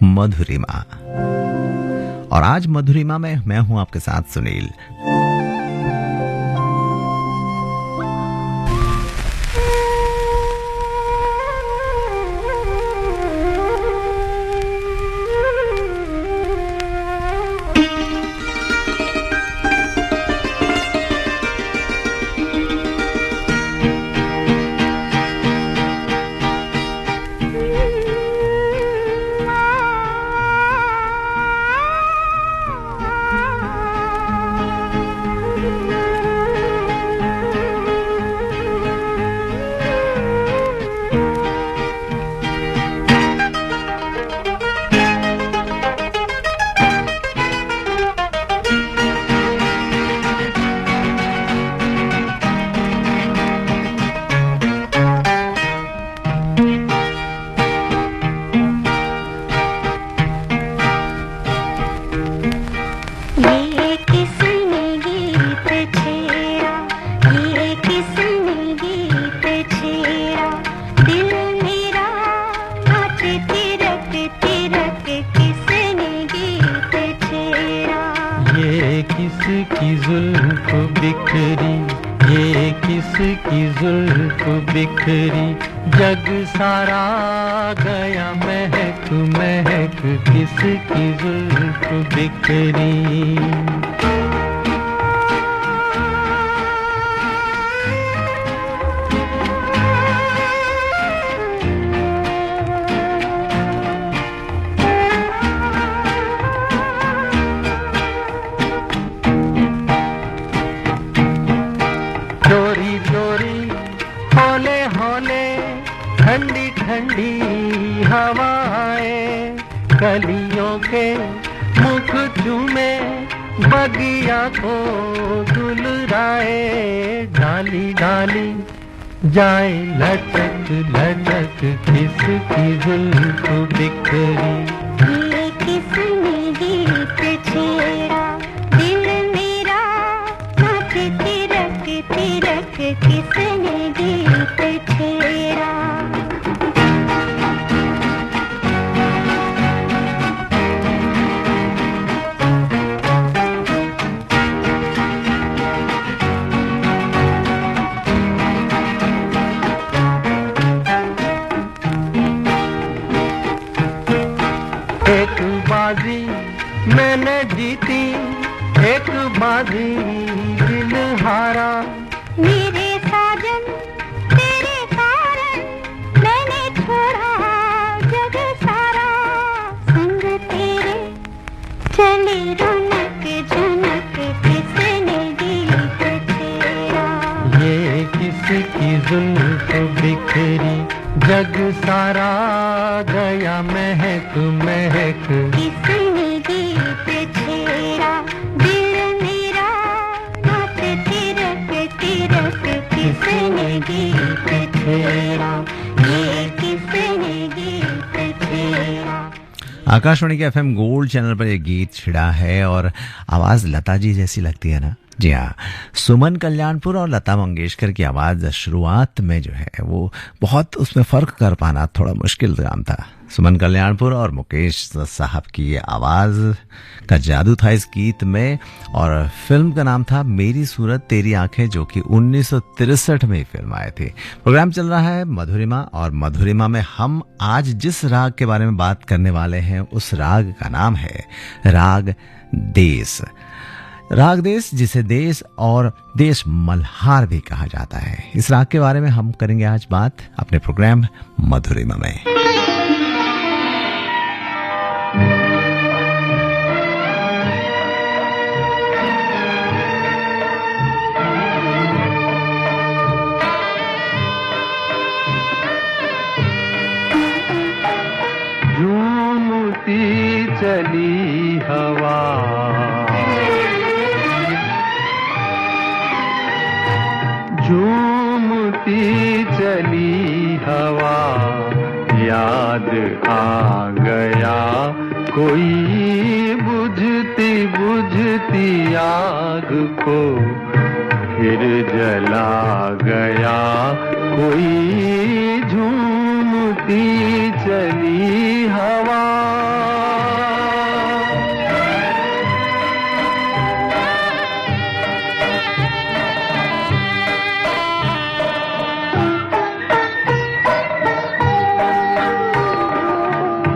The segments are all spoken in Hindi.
मधुरिमा। और आज मधुरिमा में मैं हूं आपके साथ सुनील। किसकी जुल्फ बिखरी, ये किसकी जुल्फ बिखरी, जग सारा गया महक महक, किसकी जुल्फ बिखरी। चोरी चोरी हौले हौले ठंडी ठंडी हवाएं, कलियों के मुख चूमे बगिया को दुलराए, डाली डाली जाए लटक लटक, किसकी जुल्फ बिखरी। ये किसने गीत छेड़ा, दिल मेरा नाचे तिरक तिरक, किसने गीत छेड़ा। एक बाजी मैंने जीती, एक बाजी दिल हारा, मेरे साजन तेरे कारण मैंने छोड़ा जग सारा, संग तेरे चली रौनक झनक, किसने गीत छेड़ा। ये किसकी जुल्फ बिखरी, जग सारा गया महक महक, किसने गीत छेड़ा, दिल मेरा नाच तिरक तिरक, किसने गीत छेड़ा, ये किसने गीत छेड़ा। आकाशवाणी के एफएम गोल्ड चैनल पर एक गीत छिड़ा है और आवाज लता जी जैसी लगती है ना। जी हाँ, सुमन कल्याणपुर और लता मंगेशकर की आवाज शुरुआत में जो है वो बहुत, उसमें फर्क कर पाना थोड़ा मुश्किल काम था। सुमन कल्याणपुर और मुकेश साहब की आवाज का जादू था इस गीत में, और फिल्म का नाम था मेरी सूरत तेरी आंखें, जो कि 1963 में फिल्म आए थे। प्रोग्राम चल रहा है मधुरिमा, और मधुरिमा में हम आज जिस राग के बारे में बात करने वाले हैं उस राग का नाम है राग देश। राग देश, जिसे देश और देश मल्हार भी कहा जाता है। इस राग के बारे में हम करेंगे आज बात अपने प्रोग्राम मधुरिमा में। झूमती चली हवा, झूमती चली हवा, याद आ गया कोई बुझती बुझती आग को, फिर जला गया कोई झूमती चली हवा।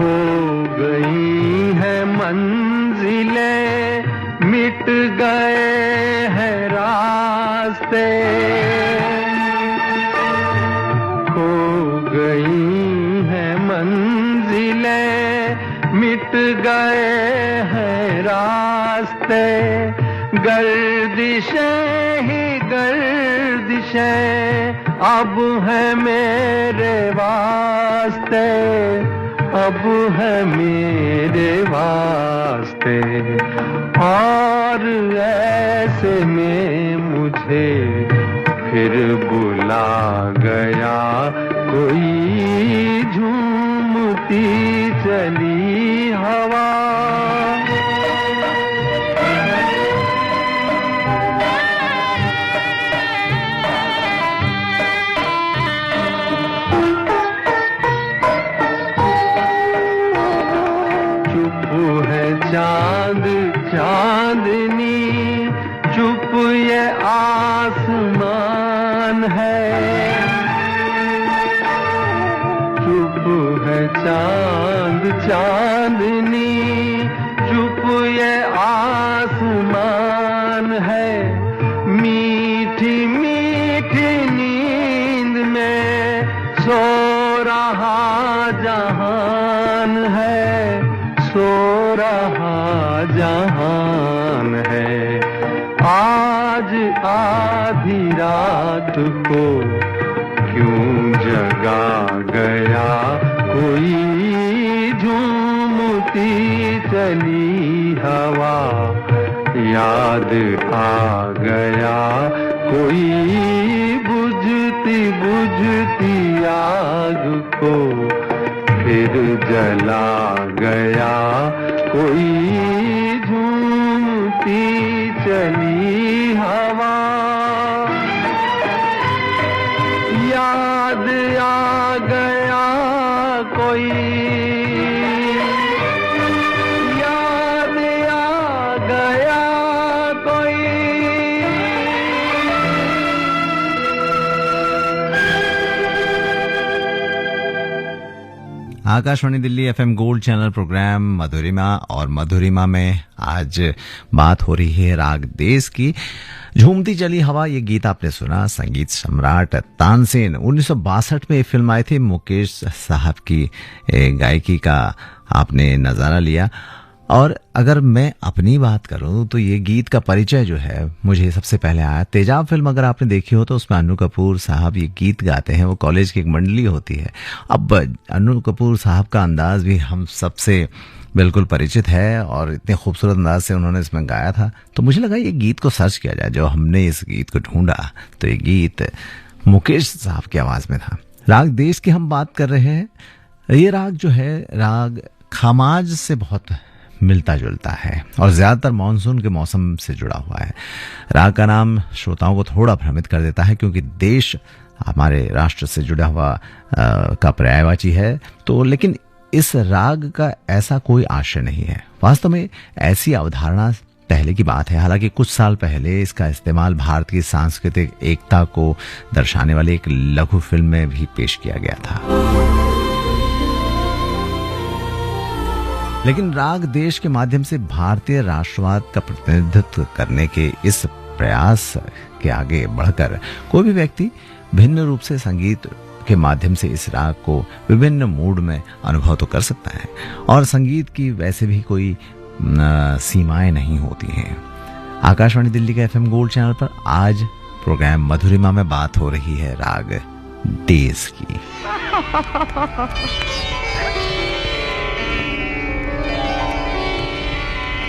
खो गई है मंजिलें, मिट गए हैं रास्ते, खो गई हैं मंजिलें, मिट गए हैं रास्ते, गर्दिशें ही गर्दिशें अब है मेरे वास्ते, अब है मेरे वास्ते। और ऐसे में मुझे फिर बुला गया कोई झूमती चली हवा। चांद चांदनी चुप ये आसमान है, चुप है चांद चांदनी चुप ये आसमान है, मीठी मीठी नींद में सो रहा जहान है, सो रहा जहान है। आज आधी रात को क्यों जगा गया कोई झूमती चली हवा, याद आ गया कोई बुझती बुझती आग को फिर जला गया कोई झूमती चली हवा। याद आ गया कोई, याद आ गया कोई। Akashvani Delhi FM gold channel program Madhurima, और मधुरिमा में आज बात हो रही है राग देश की। झूमती चली हवा, ये गीत आपने सुना संगीत सम्राट तानसेन 1962 में फिल्म आई थी, मुकेश साहब की गायकी का आपने नजारा लिया। और अगर मैं अपनी बात करूं तो ये गीत का परिचय जो है मुझे सबसे पहले आया तेजाब फिल्म, अगर आपने देखी हो तो उसमें अनु कपूर साहब ये गीत गाते हैं। वो कॉलेज की एक मंडली होती है। अब अनु कपूर साहब का अंदाज भी हम सबसे बिल्कुल परिचित है और इतने खूबसूरत अंदाज से उन्होंने इसमें गाया था, तो मुझे लगा ये गीत को सर्च किया जाए। जो हमने इस गीत को ढूंढा तो ये गीत मुकेश साहब की आवाज में था। राग देश की हम बात कर रहे हैं। ये राग जो है राग खामाज से बहुत मिलता जुलता है और ज्यादातर मानसून के मौसम से जुड़ा हुआ है। राग का नाम श्रोताओं को थोड़ा भ्रमित कर देता है क्योंकि देश हमारे राष्ट्र से जुड़ा हुआ का पर्यायवाची है, तो लेकिन इस राग का ऐसा कोई आशय नहीं है। वास्तव में ऐसी अवधारणा पहले की बात है। हालांकि कुछ साल पहले इसका इस्तेमाल भारत की सांस्कृतिक एकता को दर्शाने वाली एक लघु फिल्म में भी पेश किया गया था। लेकिन राग देश के माध्यम से भारतीय राष्ट्रवाद का प्रतिनिधित्व करने के इस प्रयास के आगे बढ़कर कोई भी व्यक्ति भिन्न रूप से संगीत के माध्यम से इस राग को विभिन्न मूड में अनुभव तो कर सकता है। और संगीत की वैसे भी कोई सीमाएं नहीं होती हैं। आकाशवाणी दिल्ली के एफएम गोल्ड चैनल पर आज प्रोग्राम मधुरिमा में बात हो रही है राग देश की।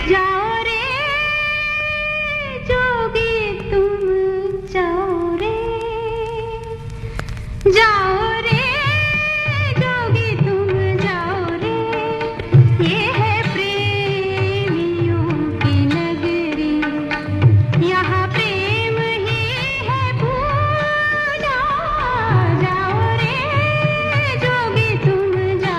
जाओ रे जोगी तुम जाओ रे, जाओ रे जोगी तुम जाओ रे, ये है प्रेमियों की नगरी, यहाँ प्रेम ही है पूजा। जाओ रे जोगी तुम जाओ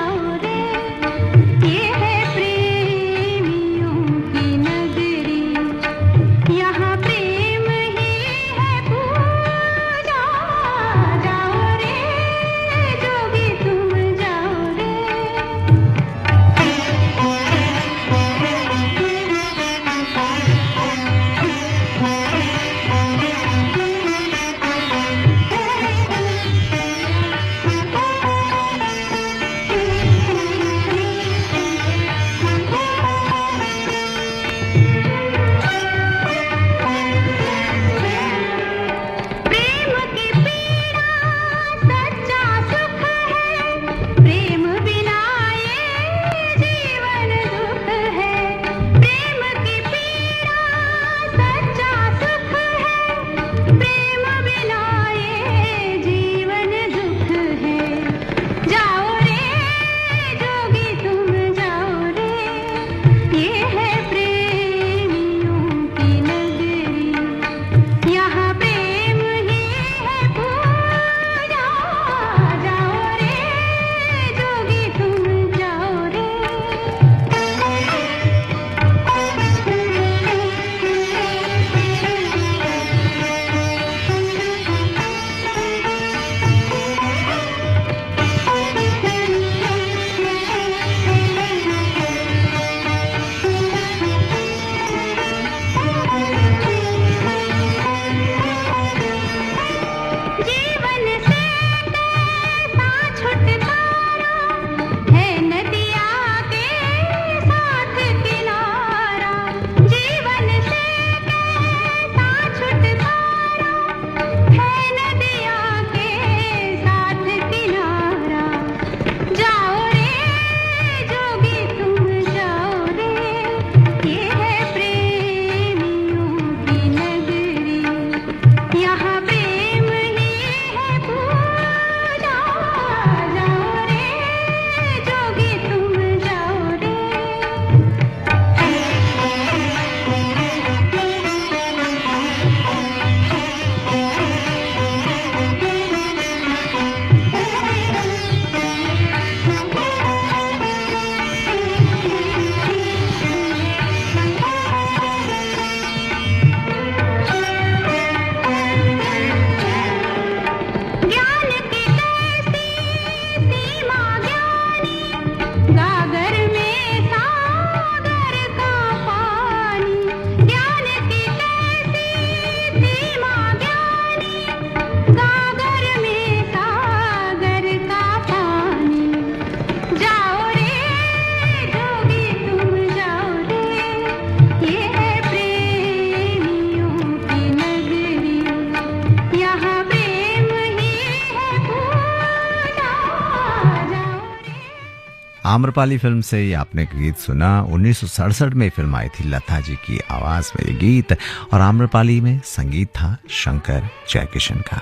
आम्रपाली फिल्म से ये आपने गीत सुना। 1967 में फिल्म आई थी लता जी की आवाज में ये गीत, और आम्रपाली में संगीत था शंकर जयकिशन का।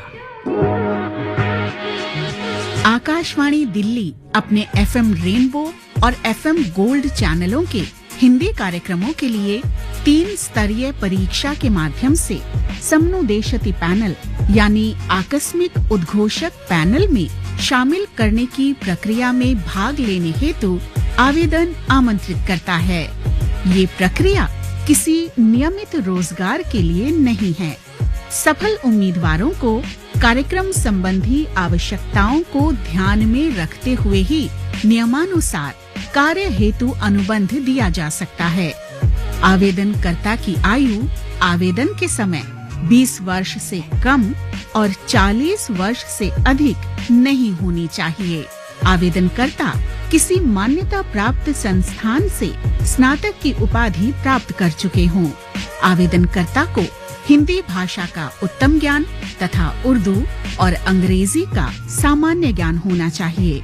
आकाशवाणी दिल्ली अपने एफएम रेनबो और एफएम गोल्ड चैनलों के हिंदी कार्यक्रमों के लिए 3 स्तरीय परीक्षा के माध्यम से समनुदेशति पैनल यानी आकस्मिक उद्घोषक पैनल में शामिल करने की प्रक्रिया में भाग लेने हेतु आवेदन आमंत्रित करता है। ये प्रक्रिया किसी नियमित रोजगार के लिए नहीं है। सफल उम्मीदवारों को कार्यक्रम संबंधी आवश्यकताओं को ध्यान में रखते हुए ही नियमानुसार कार्य हेतु अनुबंध दिया जा सकता है। आवेदनकर्ता की आयु आवेदन के समय 20 वर्ष से कम और 40 वर्ष से अधिक नहीं होनी चाहिए। आवेदनकर्ता किसी मान्यता प्राप्त संस्थान से स्नातक की उपाधि प्राप्त कर चुके हों। आवेदनकर्ता को हिंदी भाषा का उत्तम ज्ञान तथा उर्दू और अंग्रेजी का सामान्य ज्ञान होना चाहिए।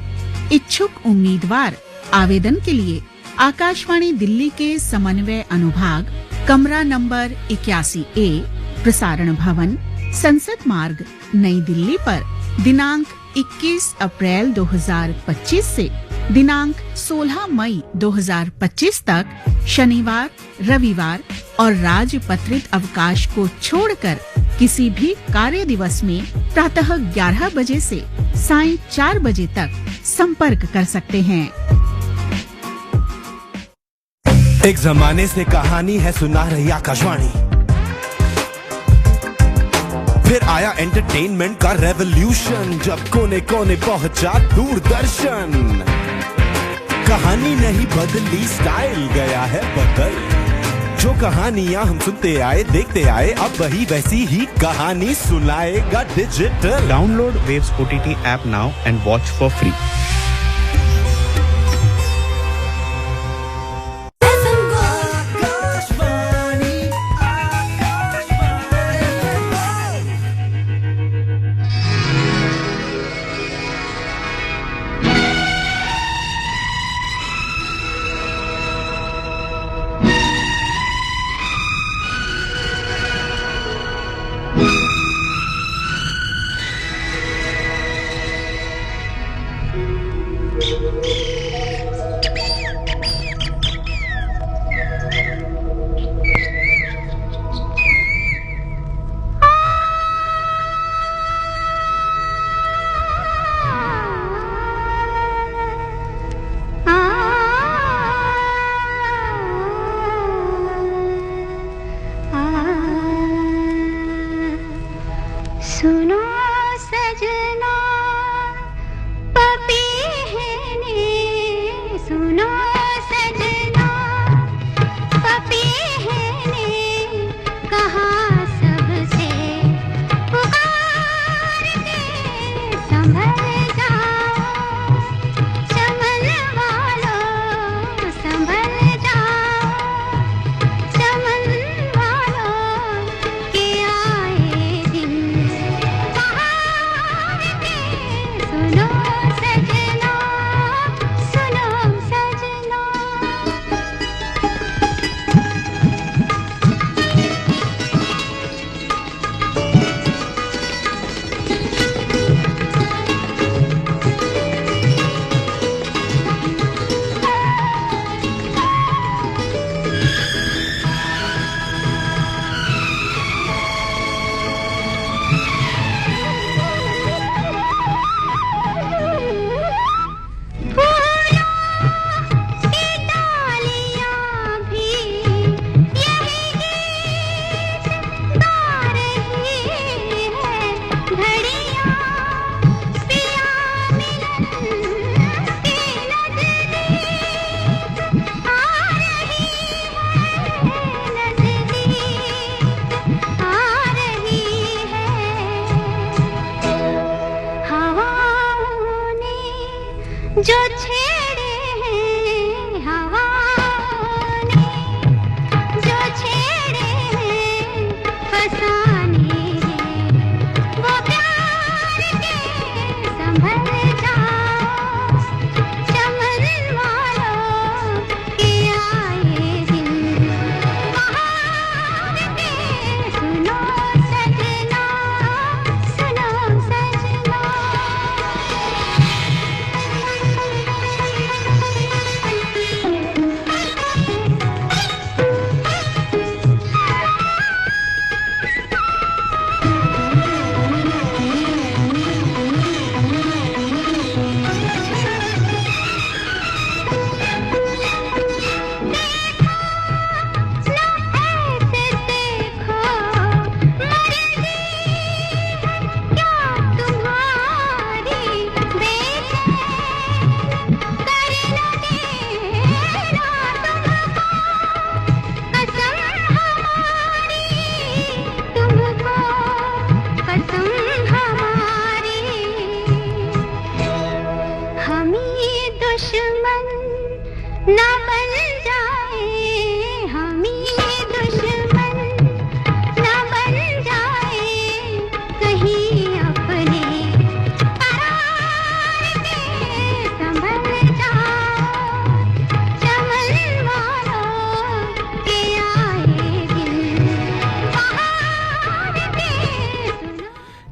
इच्छुक उम्मीदवार आवेदन के लिए आकाशवाणी दिल्ली के समन्वय अनुभाग, कमरा नंबर 81A, प्रसारण भवन, संसद मार्ग, नई दिल्ली पर दिनांक 21 अप्रैल 2025 से दिनांक 16 मई 2025 तक शनिवार, रविवार और राजपत्रित अवकाश को छोड़कर किसी भी कार्य दिवस में प्रातः 11 बजे से सायं 4 बजे तक संपर्क कर सकते हैं। एक जमाने से कहानी है सुना रही आकाशवाणी, फिर आया एंटरटेनमेंट का रेवोल्यूशन, जब कोने कोने पहुंचा दूरदर्शन। कहानी नहीं बदली, स्टाइल गया है बदल। जो कहानियां हम सुनते आए देखते आए, अब वही वैसी ही कहानी सुनाएगा digital. Download Waves OTT app now and watch for free.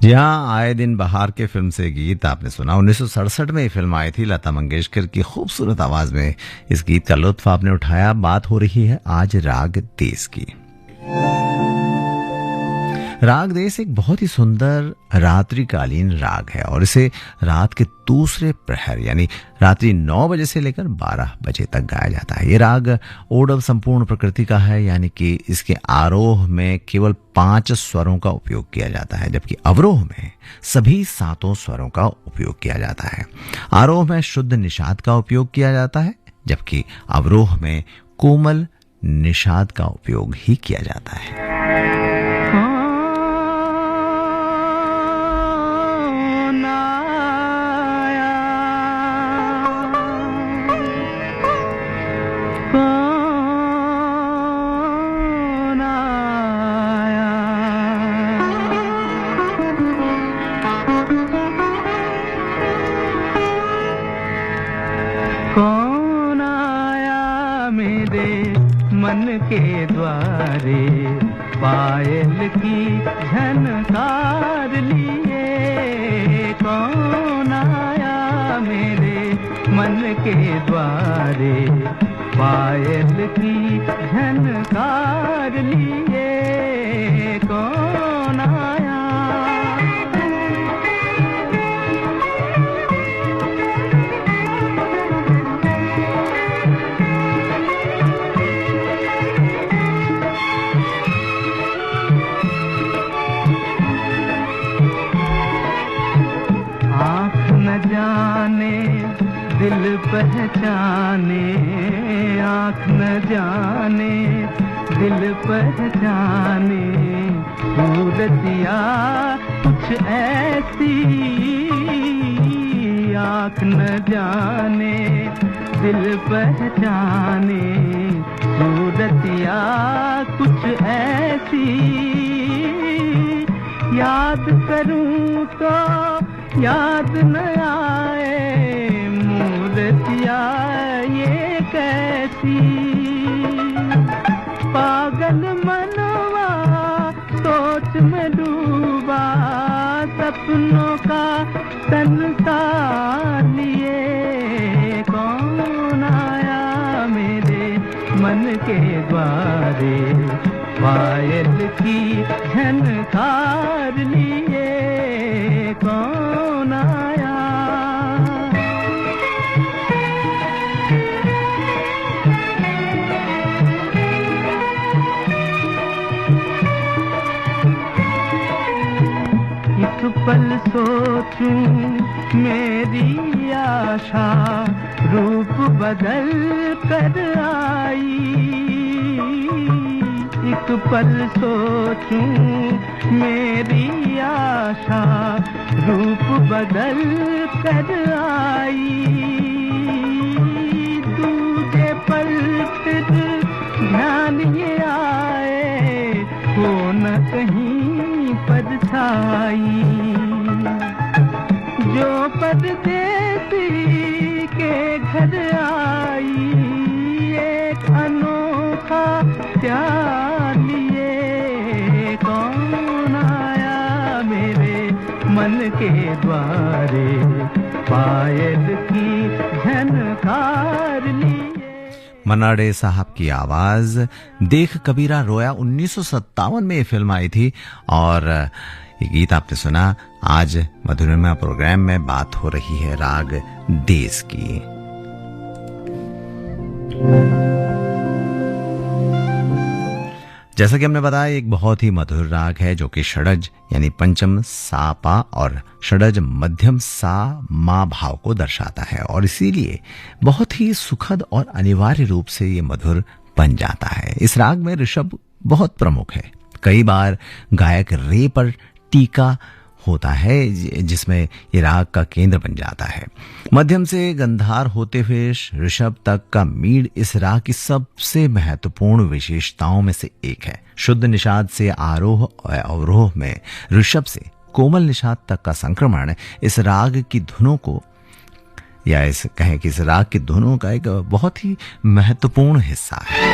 जी हाँ, आए दिन बहार के फिल्म से गीत आपने सुना। 1967 में ये फिल्म आई थी। लता मंगेशकर की खूबसूरत आवाज में इस गीत का लुत्फ आपने उठाया। बात हो रही है आज राग देश की। राग देश एक बहुत ही सुंदर रात्रिकालीन राग है और इसे रात के दूसरे प्रहर यानी रात्रि 9 बजे से लेकर 12 बजे तक गाया जाता है। ये राग ओडव संपूर्ण प्रकृति का है, यानी कि इसके आरोह में केवल 5 स्वरों का उपयोग किया जाता है, जबकि अवरोह में सभी 7 स्वरों का उपयोग किया जाता है। आरोह में शुद्ध निषाद का उपयोग किया जाता है, जबकि अवरोह में कोमल निषाद का उपयोग ही किया जाता है। कौन आया मेरे मन के द्वारे, पायल की झनकार लिए। कौन आया मेरे मन के द्वारे, पायल की झनकार लिए। कौन आया जाने दिल पहचाने, आँख न जाने दिल पहचाने। सूरतिया कुछ ऐसी, आँख न जाने दिल पहचाने। सूरतिया कुछ ऐसी, याद करूं तो याद न आए। मूर्तिया ये कैसी, पागल मनवा सोच में डूबा। सपनों का संसार लिए। कौन आया मेरे मन के द्वारे, पायल की झनकार लिए। कौन आया एक पल सोचूं मेरी आशा, रूप बदल कर आई। एक पल सोचूं मेरी आशा, रूप बदल कर आई। दूजे पल फिर ध्यान ये आए, हो न कहीं परछाई। जो परदेसी के घर आई, एक अनोखा प्यार लिए। कौन आया मेरे मन के द्वारे, पायल की झनकार लिए। मन्ना डे साहब की आवाज। देख कबीरा रोया 1957 में ये फिल्म आई थी और ये गीत आपने सुना। आज मधुरिमा प्रोग्राम में बात हो रही है राग देश की। जैसा कि हमने बताया, एक बहुत ही मधुर राग है जो कि षडज यानी पंचम सा पा और षडज मध्यम सा मा भाव को दर्शाता है और इसीलिए बहुत ही सुखद और अनिवार्य रूप से ये मधुर बन जाता है। इस राग में ऋषभ बहुत प्रमुख है। कई बार गायक रे पर टीका होता है जिसमें ये राग का केंद्र बन जाता है। मध्यम से गंधार होते हुए ऋषभ तक का मीड इस राग की सबसे महत्वपूर्ण विशेषताओं में से एक है। शुद्ध निषाद से आरोह और अवरोह में ऋषभ से कोमल निषाद तक का संक्रमण इस राग की धुनों को या इस कहें कि इस राग की धुनों का एक बहुत ही महत्वपूर्ण हिस्सा है।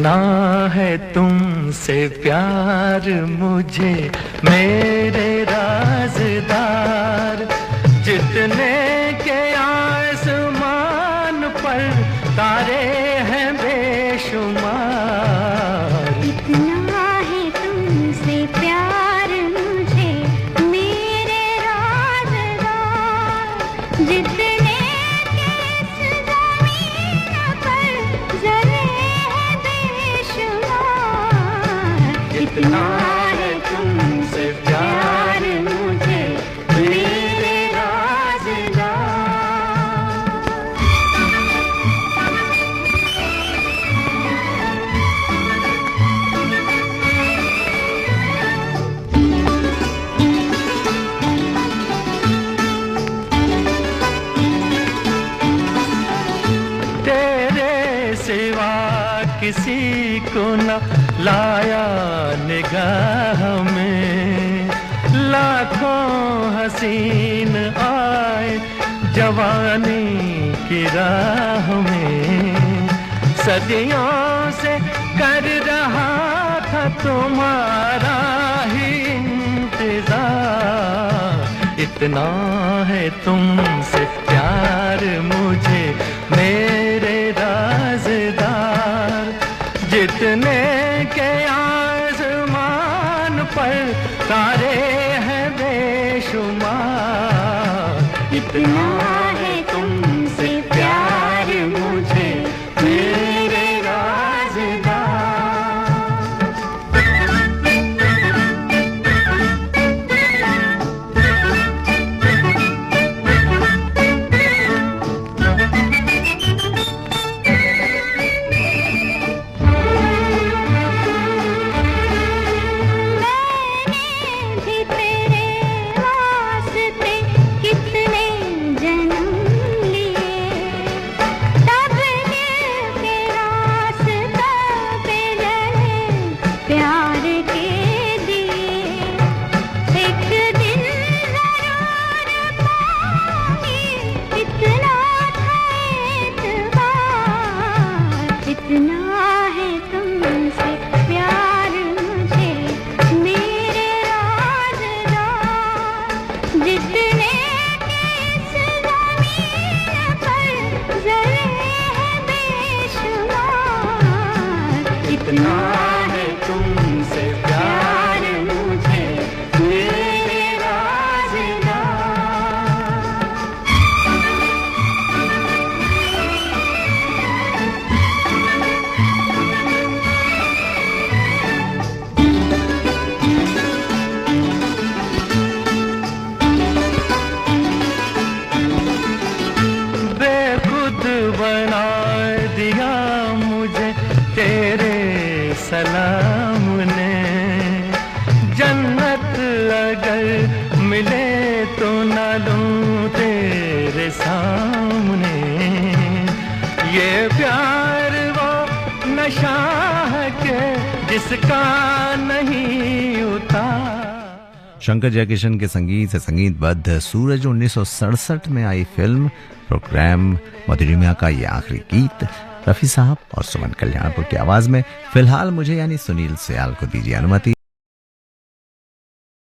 इतना है तुमसे प्यार मुझे मेरे राज़दार, जितने के आसमान पर तारे हैं बेशुमार। इतना है तुमसे प्यार मुझे मेरे राज़दार, जितने के इस ज़मीन पर ज़रे हैं बेशुमार। इतना है तुमसे प्यार मुझे मेरे सिवा किसी को न लाया निगाह में, लाखों हसीन आए जवानी की राह में, सदियों से कर रहा था तुम्हारा ही इंतजार। इतना है तुमसे प्यार मुझे मेरे राज़दार, जितने के आसमान पर तारे हैं बेशुमार। इतना है तुमसे प्यार मुझे मेरे इतना है तुमसे प्यार मुझे मेरे बेखुद बना दिया मुझे तेरे सलाम ने, जन्नत अगर मिले तो न लूं तेरे सामने। ये प्यार वो नशा है के जिसका नहीं उतार। शंकर जयकिशन के संगीत से संगीतबद्ध सूरज 1967 में आई फिल्म प्रोग्राम मधुरिमा का ये आखिरी गीत रफी साहब और सुमन कल्याणपुर की आवाज में। फिलहाल मुझे यानी सुनील सयाल को दीजिए अनुमति।